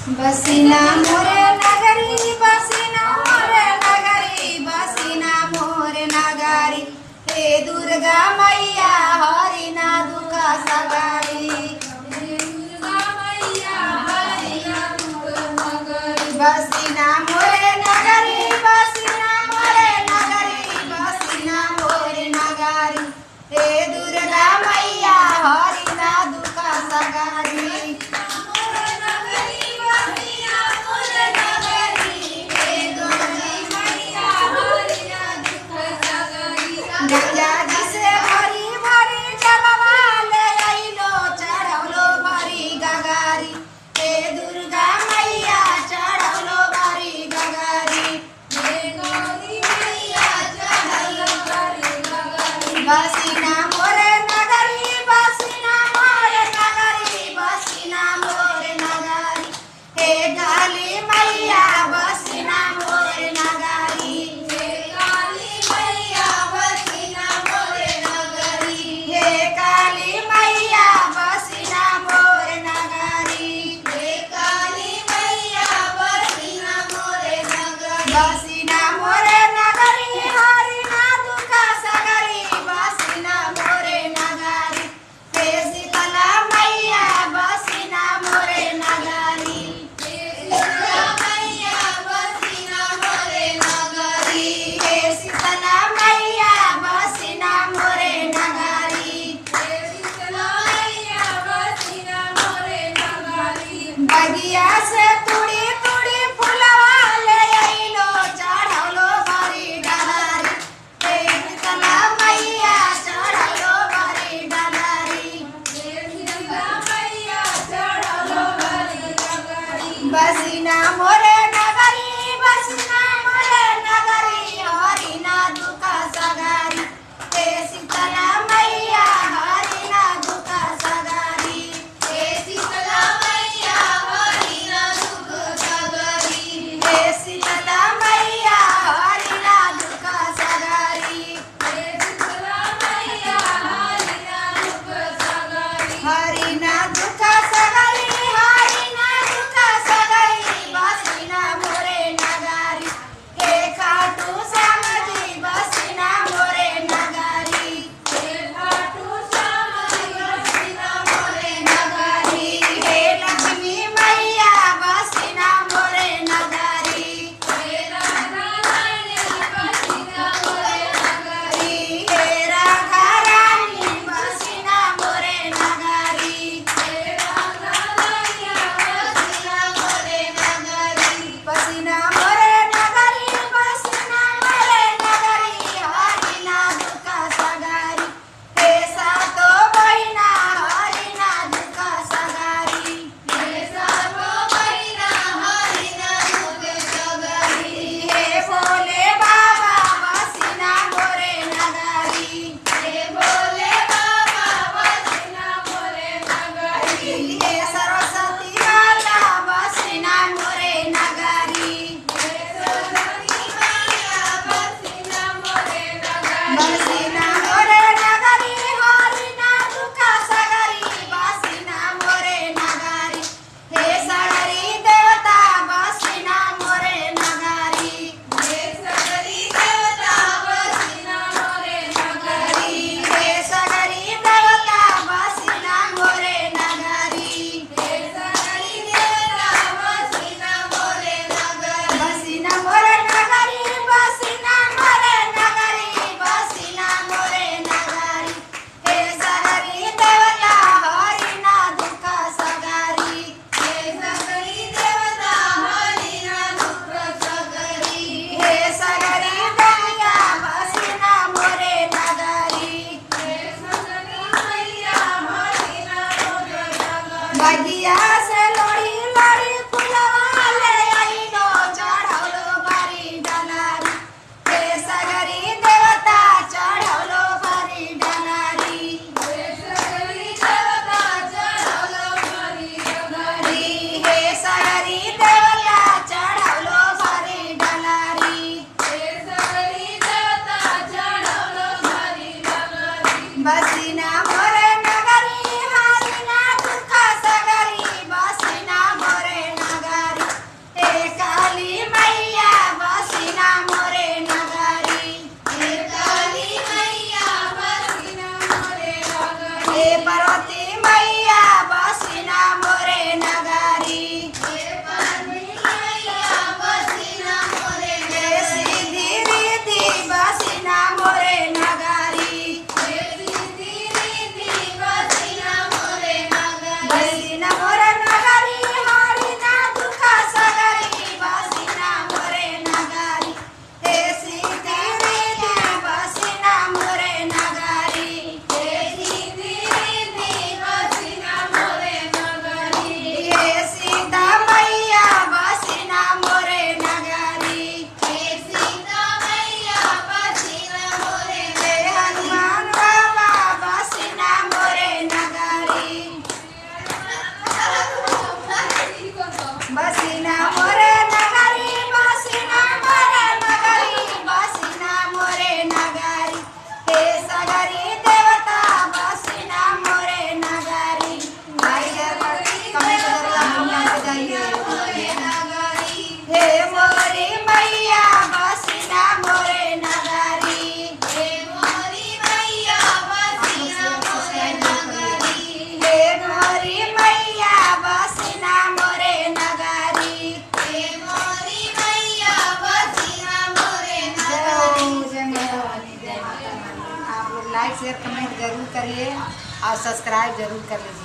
बसिना मोरे नगरी बसिना मोरे नगरी बसिना मोरे नगरी हे दुर्गा मैया हरिना दुख सगारी हे दुर्गा मैया हरिना दुख सगारी बसिना मोरे नगरी बसिना मोरे नगरी बसिना मोरे नगरी हे दुर्गा मैया हरिना दुख सगारी गंगा जी से भरी भरी जलवा ले आइलो चढ़ौलो भरी गगारी हे दुर्गा मैया चढ़ौलो भरी गगारी हे गौरी मैया चढ़ौलो भरी गगारी बसिना मोरे नगरी बसिना मोरे नगरी बसिना मोरे नगरी हे काली मैया बसिना मोरे नगरी हे काली मैया बसिना मोरे नगरी हे काली मैया बसिना मोरे नगरी हे काली मैया बसिना मोरे नगरी बसिना मोरे नगरी हरिना दुख सगरी बसिना मोरे नगरी हे शीतला मैया बसिना मोरे नगरी हे शीतला मैया बसिना मोरे नगरी हे शीतला मैया बसिना मोरे नगरी हे शीतला मैया बसिना मोरे नगरी बगिया से तुड़ी तुड़ी फुलवा ले आइलो चढ़ौलो भरी डलारी हे शीतला मैया चढ़ौलो भरी डलारी हे शीतला मैया चढ़ौलो भरी डलारी बसिना मोरे नगरी बसिना मोरे नगरी हरिना दुख सगारी हे शीतला मैया हरिना दुख सगारी हे शीतला मैया हरिना दुख सगारी हे शीतला मैया हरिना दुख सगारी हे शीतला मैया हरिना दुख सगारी हरिना दुख सगारी हरिना दुख सगारी बसिना लाइक शेयर कमेंट जरूर करिए और सब्सक्राइब जरूर कर लीजिए।